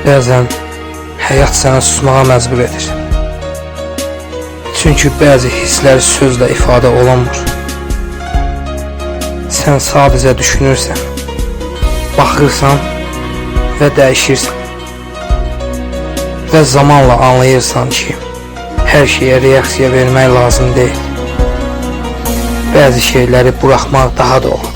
Bəzən həyat səni susmağa məcbur edir. Çünki bəzi hisslər sözlə ifadə olunmur. Sən sadəcə düşünürsən, baxırsan və dəyişirsən. Və zamanla anlayırsan ki, hər şeyə reaksiya vermək lazım deyil. Bəzi şeyləri buraxmaq daha da olur.